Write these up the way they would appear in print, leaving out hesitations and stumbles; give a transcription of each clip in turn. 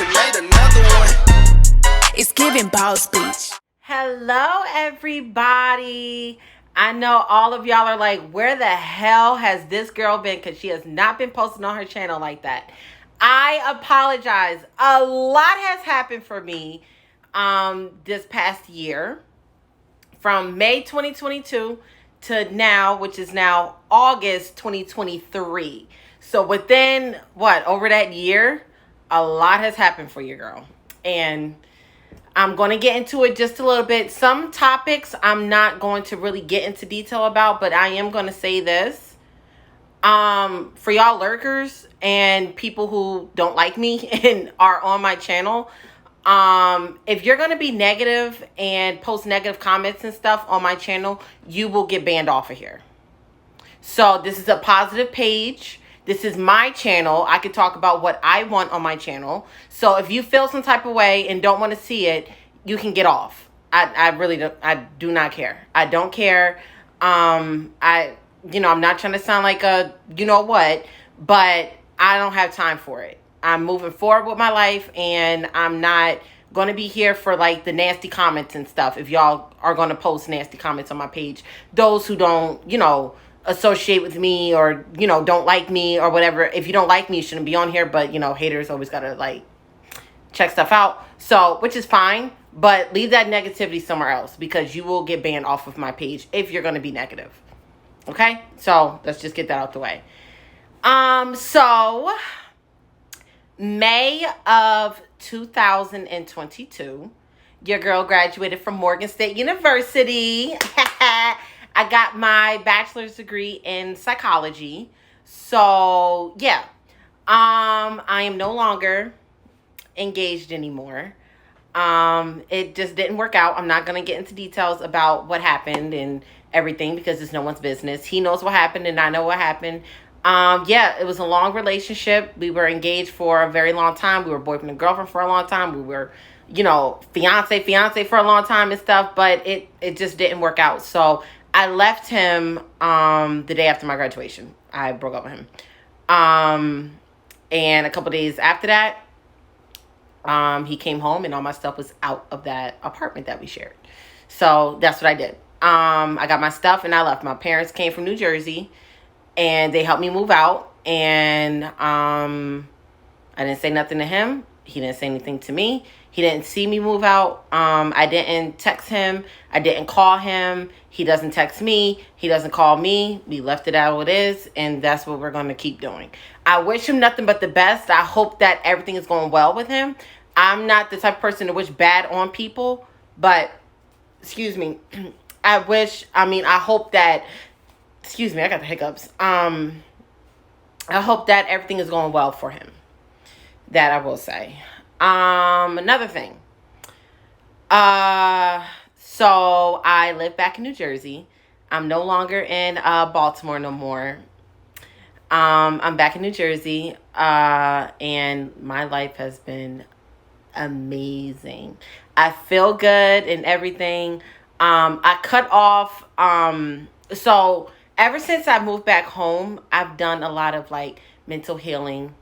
and made another one. It's giving boss speech. Hello, everybody. I know all of y'all are like, where the hell has this girl been? Because she has not been posting on her channel like that. I apologize. A lot has happened for me this past year. From May 2022 to now, which is now August 2023. So within, over that year, a lot has happened for your girl. And I'm going to get into it just a little bit. Some topics I'm not going to really get into detail about, but I am going to say this. For y'all lurkers and people who don't like me and are on my channel, if you're going to be negative and post negative comments and stuff on my channel, you will get banned off of here. So this is a positive page. This is my channel. I can talk about what I want on my channel. So if you feel some type of way and don't want to see it, you can get off. I really don't. I do not care. I don't care. I'm not trying to sound like a you know what, but I don't have time for it. I'm moving forward with my life, and I'm not going to be here for like the nasty comments and stuff. If y'all are going to post nasty comments on my page, those who don't, associate with me or, don't like me or whatever. If you don't like me, you shouldn't be on here. But, haters always got to like check stuff out. So, which is fine. But leave that negativity somewhere else because you will get banned off of my page if you're going to be negative. Okay? So, let's just get that out the way. So May of 2022, your girl graduated from Morgan State University. I got my bachelor's degree in psychology. So, yeah. I am no longer engaged anymore. It just didn't work out. I'm not going to get into details about what happened and everything because it's no one's business. He knows what happened and I know what happened. It was a long relationship. We were engaged for a very long time. We were boyfriend and girlfriend for a long time. We were, fiance for a long time and stuff, but it just didn't work out. So I left him, the day after my graduation. I broke up with him. And a couple days after that, he came home and all my stuff was out of that apartment that we shared. So that's what I did. I got my stuff and I left. My parents came from New Jersey. And they helped me move out. And I didn't say nothing to him. He didn't say anything to me. He didn't see me move out. I didn't text him. I didn't call him. He doesn't text me. He doesn't call me. We left it how it is. And that's what we're going to keep doing. I wish him nothing but the best. I hope that everything is going well with him. I'm not the type of person to wish bad on people. But, I hope that... Excuse me, I got the hiccups. I hope that everything is going well for him. That I will say. Another thing. So I live back in New Jersey. I'm no longer in Baltimore no more. I'm back in New Jersey. And my life has been amazing. I feel good and everything. I cut off. Ever since I moved back home, I've done a lot of like mental healing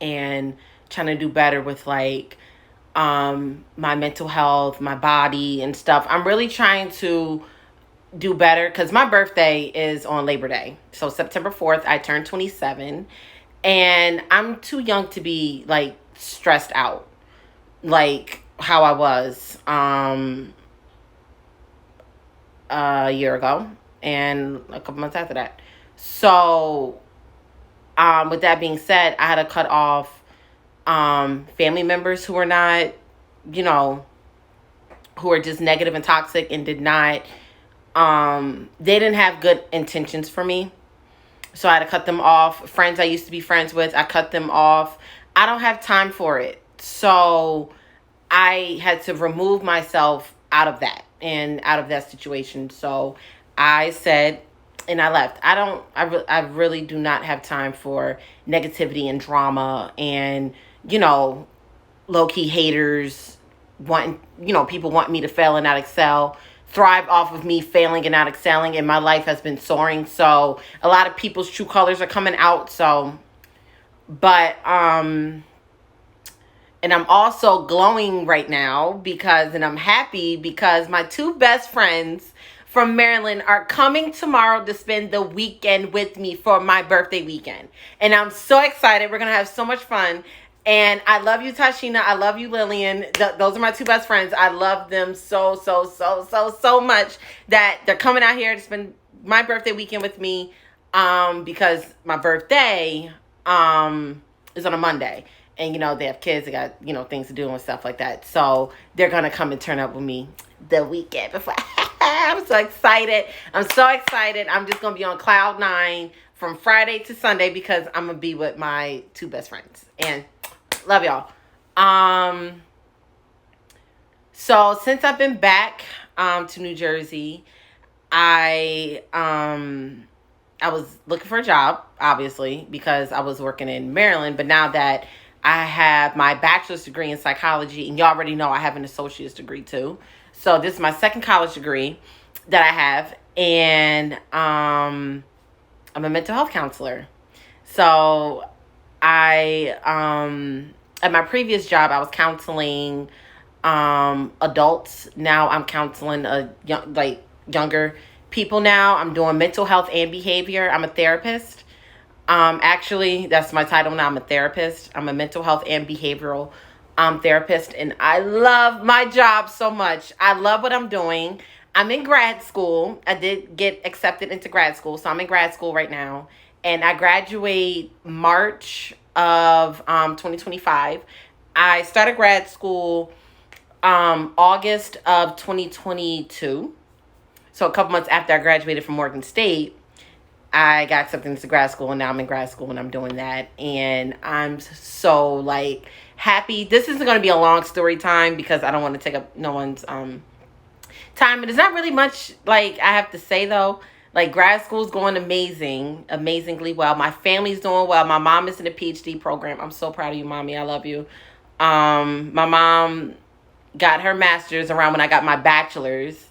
and trying to do better with like my mental health, my body and stuff. I'm really trying to do better because my birthday is on Labor Day. So September 4th, I turned 27 and I'm too young to be like stressed out like how I was a year ago. And a couple months after that. So, with that being said, I had to cut off family members who were not, who are just negative and toxic and did not, they didn't have good intentions for me. So I had to cut them off. Friends I used to be friends with, I cut them off. I don't have time for it. So I had to remove myself out of that and out of that situation. So I said, and I left. I really do not have time for negativity and drama and, low-key haters wanting, people want me to fail and not excel, thrive off of me failing and not excelling, and my life has been soaring. So a lot of people's true colors are coming out. So, but, And I'm also glowing right now and I'm happy because my two best friends from Maryland are coming tomorrow to spend the weekend with me for my birthday weekend. And I'm so excited. We're going to have so much fun. And I love you, Tashina. I love you, Lillian. Those are my two best friends. I love them so much that they're coming out here to spend my birthday weekend with me because my birthday is on a Monday. And, they have kids. They got, things to do and stuff like that. So they're going to come and turn up with me the weekend before. I'm so excited. I'm just going to be on cloud nine from Friday to Sunday because I'm going to be with my two best friends. And love y'all. So since I've been back to New Jersey, I was looking for a job, obviously, because I was working in Maryland. But now that I have my bachelor's degree in psychology, and you already know I have an associate's degree too. So this is my second college degree that I have, and I'm a mental health counselor. So I at my previous job I was counseling adults. Now I'm counseling younger people now. I'm doing mental health and behavior. I'm a therapist. Actually, that's my title now. I'm a therapist. I'm a mental health and behavioral therapist, and I love my job so much. I love what I'm doing. I'm in grad school. I did get accepted into grad school, so I'm in grad school right now, and I graduate March of 2025. I started grad school August of 2022, so a couple months after I graduated from Morgan State. I got accepted into grad school, and now I'm in grad school and I'm doing that. And I'm so happy. This isn't going to be a long story time because I don't want to take up no one's time. And there's not really much I have to say though. Grad school's going amazingly well. My family's doing well. My mom is in a PhD program. I'm so proud of you, Mommy. I love you. My mom got her master's around when I got my bachelor's,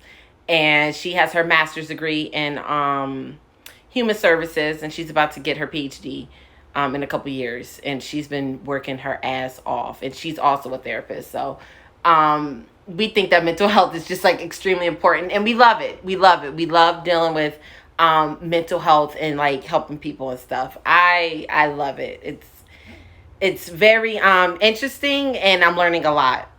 and she has her master's degree in human services, and she's about to get her PhD in a couple years, and she's been working her ass off, and she's also a therapist. So we think that mental health is just extremely important, and we love it. We love dealing with mental health and helping people and stuff. I love it. It's very interesting, and I'm learning a lot.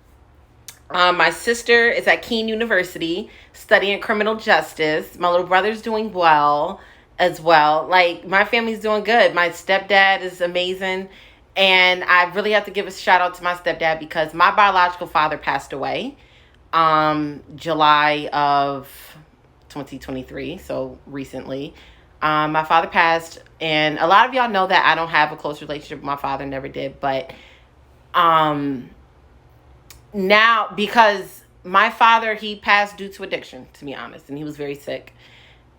My sister is at Keene University studying criminal justice. My little brother's doing well as well. My family's doing good. My stepdad is amazing, and I really have to give a shout out to my stepdad because my biological father passed away July of 2023, so recently. My father passed, and a lot of y'all know that I don't have a close relationship with my father, never did, but now, because my father, he passed due to addiction, to be honest, and he was very sick.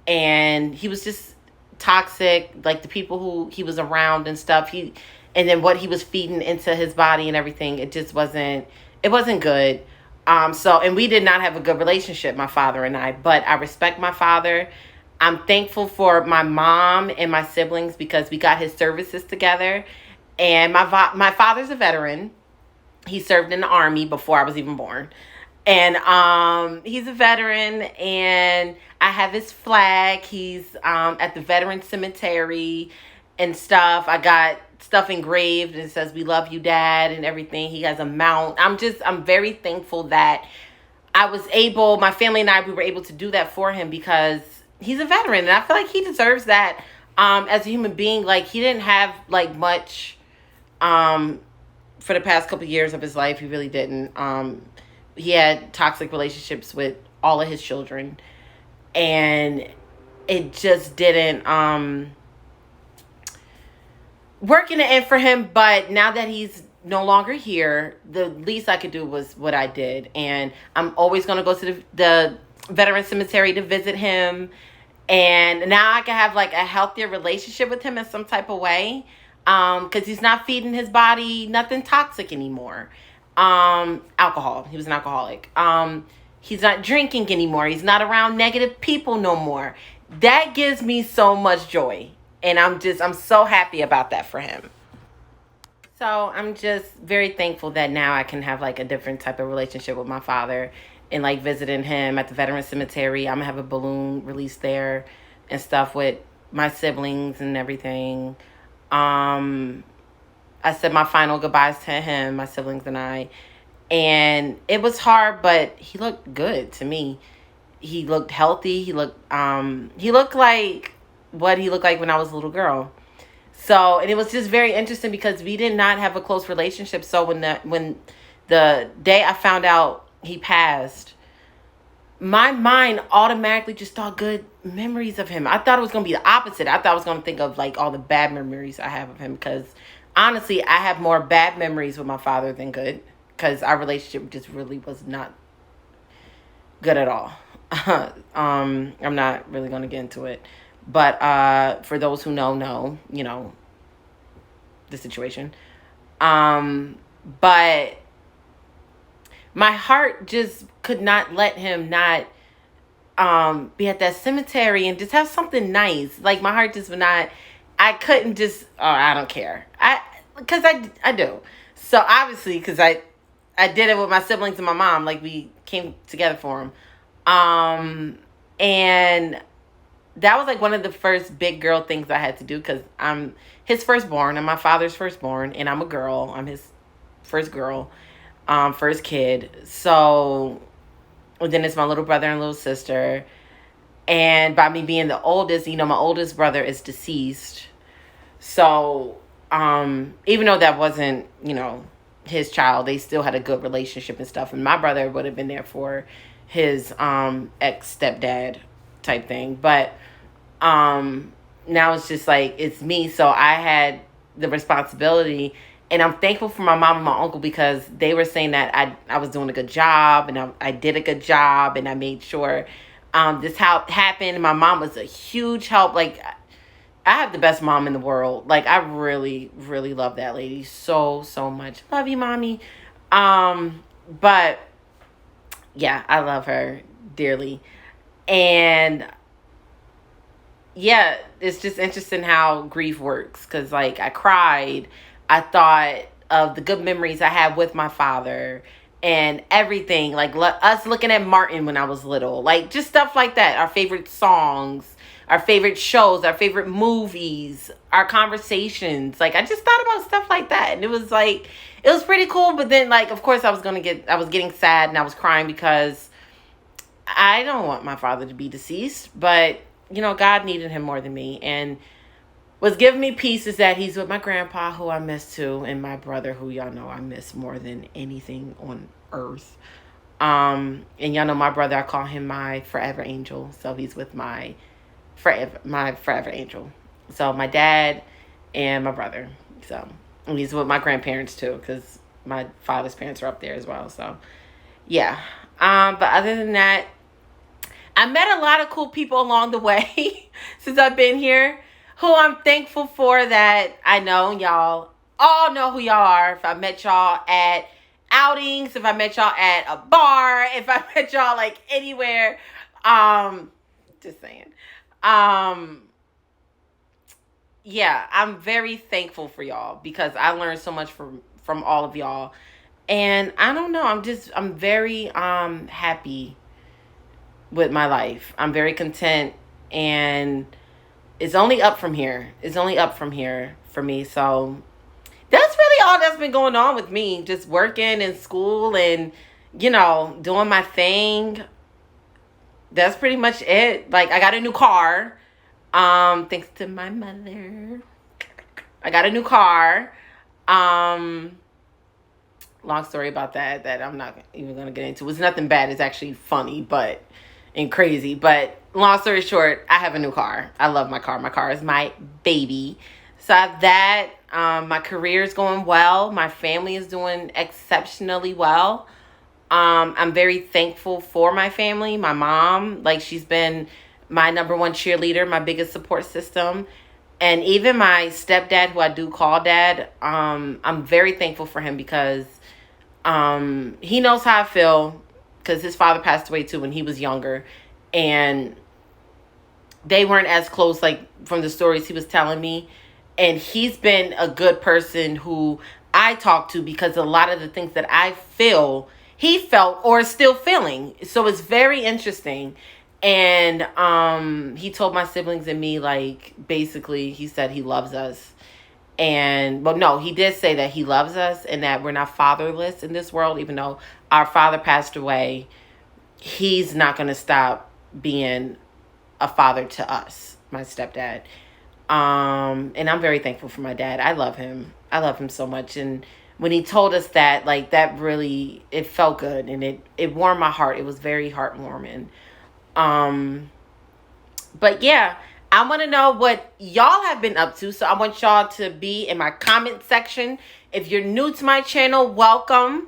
And he was just toxic, the people who he was around and stuff. And then what he was feeding into his body and everything, it just wasn't good. And we did not have a good relationship, my father and I. But I respect my father. I'm thankful for my mom and my siblings because we got his services together. And my father's a veteran. He served in the Army before I was even born. And he's a veteran, and I have his flag. He's at the Veteran Cemetery and stuff. I got stuff engraved and it says, "We love you, Dad," and everything. He has a mount. I'm very thankful that my family and we were able to do that for him because he's a veteran, and I feel like he deserves that as a human being. He didn't have much for the past couple years of his life. He really didn't. He had toxic relationships with all of his children, and it just didn't work in the end for him. But now that he's no longer here, the least I could do was what I did, and I'm always going to go to the Veteran Cemetery to visit him, and now I can have a healthier relationship with him in some type of way, because he's not feeding his body nothing toxic anymore. Alcohol. He was an alcoholic. He's not drinking anymore. He's not around negative people no more. That gives me so much joy. And I'm so happy about that for him. So I'm just very thankful that now I can have like a different type of relationship with my father and like visiting him at the Veteran Cemetery. I'm gonna have a balloon release there and stuff with my siblings and everything. Um, I said my final goodbyes to him, my siblings and I. And it was hard, but he looked good to me. He looked healthy. He looked like what he looked like when I was a little girl. So, and it was just very interesting because we did not have a close relationship. So when the day I found out he passed, my mind automatically just thought good memories of him. I thought it was going to be the opposite. I thought I was going to think of like all the bad memories I have of him because honestly, I have more bad memories with my father than good because our relationship just really was not good at all. I'm not really going to get into it. But for those who know, the situation. But my heart just could not let him not be at that cemetery and just have something nice. Like my heart just would not. I couldn't just. Oh, I don't care. I do. So obviously, because I did it with my siblings and my mom. Like we came together for him, and that was like one of the first big girl things I had to do because I'm his firstborn. I'm my father's firstborn, and I'm a girl. I'm his first girl, first kid. So then it's my little brother and little sister. And by me being the oldest, my oldest brother is deceased. So even though that wasn't, his child, they still had a good relationship and stuff. And my brother would have been there for his ex stepdad type thing. But now it's just like it's me. So I had the responsibility, and I'm thankful for my mom and my uncle because they were saying that I was doing a good job, and I did a good job, and I made sure this happened. My mom was a huge help. Like I have the best mom in the world. Like I really, really love that lady so, so much. Love you, mommy. But yeah, I love her dearly. And yeah, it's just interesting how grief works. Cause like I cried. I thought of the good memories I had with my father and everything. Like us looking at Martin when I was little. Like just stuff like that. Our favorite songs, our favorite shows, our favorite movies, our conversations. Like I just thought about stuff like that. And it was like, it was pretty cool. But then like, of course I was getting sad and I was crying because I don't want my father to be deceased, but God needed him more than me. And what's giving me peace is that he's with my grandpa, who I miss too, and my brother, who y'all know I miss more than anything on earth. And y'all know my brother, I call him my forever angel. So he's with my forever angel. So my dad and my brother. So and he's with my grandparents too, because my father's parents are up there as well. So yeah. But other than that, I met a lot of cool people along the way since I've been here, who I'm thankful for that I know. Y'all all know who y'all are. If I met y'all at outings, if I met y'all at a bar, if I met y'all like anywhere, just saying. Yeah, I'm very thankful for y'all because I learned so much from all of y'all. And I don't know, I'm very happy with my life. I'm very content, and it's only up from here. It's only up from here for me. So that's really all that's been going on with me. Just working in school and, doing my thing. That's pretty much it. Like I got a new car. Thanks to my mother. I got a new car. Long story about that I'm not even gonna get into. It's nothing bad. It's actually funny, and crazy. But long story short, I have a new car. I love my car. My car is my baby. So I have that. My career is going well. My family is doing exceptionally well. I'm very thankful for my family. My mom, like she's been my number one cheerleader, my biggest support system. And even my stepdad, who I do call dad, I'm very thankful for him because he knows how I feel because his father passed away too when he was younger. And they weren't as close, like from the stories he was telling me. And he's been a good person who I talk to, because a lot of the things that I feel, he felt or is still feeling. So it's very interesting. And he told my siblings and me, like, basically, he said he loves us. And, well, no, he did say that he loves us and that we're not fatherless in this world. Even though our father passed away, he's not going to stop being a father to us, my stepdad. And I'm very thankful for my dad. I love him. I love him so much. And when he told us that, like, that really, it felt good. And it warmed my heart. It was very heartwarming. But yeah, I want to know what y'all have been up to. So I want y'all to be in my comment section. If you're new to my channel, welcome.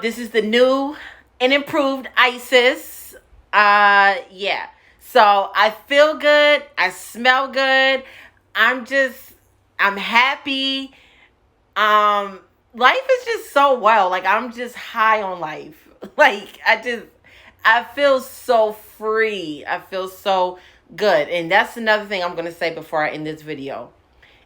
This is the new and improved Isis. Yeah. So I feel good. I smell good. I'm happy. Life is just so well. Like, I'm just high on life. Like, I feel so free. I feel so good. And that's another thing I'm going to say before I end this video.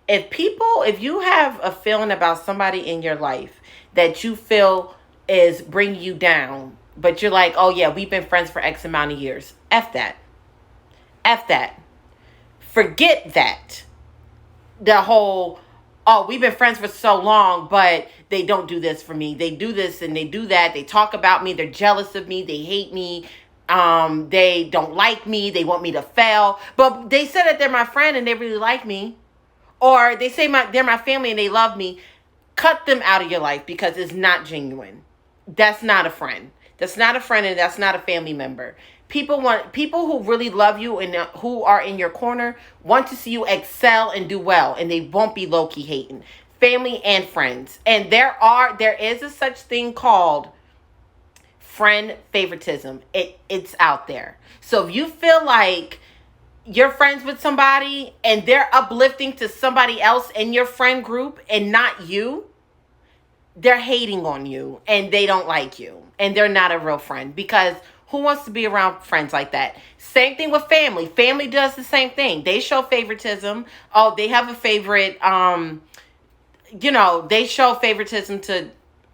If you have a feeling about somebody in your life that you feel is bringing you down, but you're like, oh yeah, we've been friends for X amount of years. F that. F that. Forget that. The whole, oh, we've been friends for so long, but they don't do this for me. They do this and they do that. They talk about me. They're jealous of me. They hate me. They don't like me. They want me to fail. But they said that they're my friend and they really like me. Or they say they're my family and they love me. Cut them out of your life, because it's not genuine. That's not a friend. That's not a friend, and that's not a family member. People who really love you and who are in your corner want to see you excel and do well, and they won't be low-key hating. Family and friends. And there is a such thing called friend favoritism. It's out there. So if you feel like you're friends with somebody and they're uplifting to somebody else in your friend group and not you, they're hating on you and they don't like you and they're not a real friend, because who wants to be around friends like that? Same thing with family. Family does the same thing. They show favoritism. Oh, they have a favorite, they show favoritism to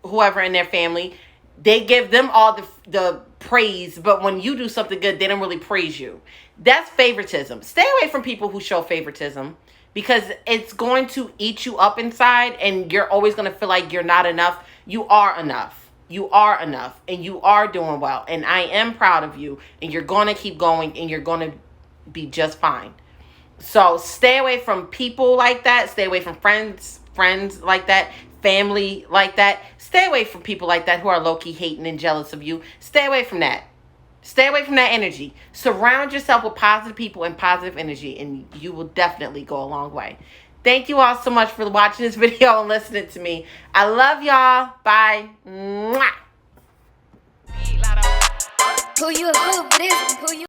whoever in their family. They give them all the praise, but when you do something good, they don't really praise you. That's favoritism. Stay away from people who show favoritism, because it's going to eat you up inside and you're always going to feel like you're not enough. You are enough. You are enough and you are doing well. And I am proud of you, and you're going to keep going and you're going to be just fine. So stay away from people like that. Stay away from friends like that. Family like that. Stay away from people like that who are low-key hating and jealous of you. Stay away from that. Stay away from that energy. Surround yourself with positive people and positive energy, and you will definitely go a long way. Thank you all so much for watching this video and listening to me. I love y'all. Bye. Mwah. Who you a fool for this? Who you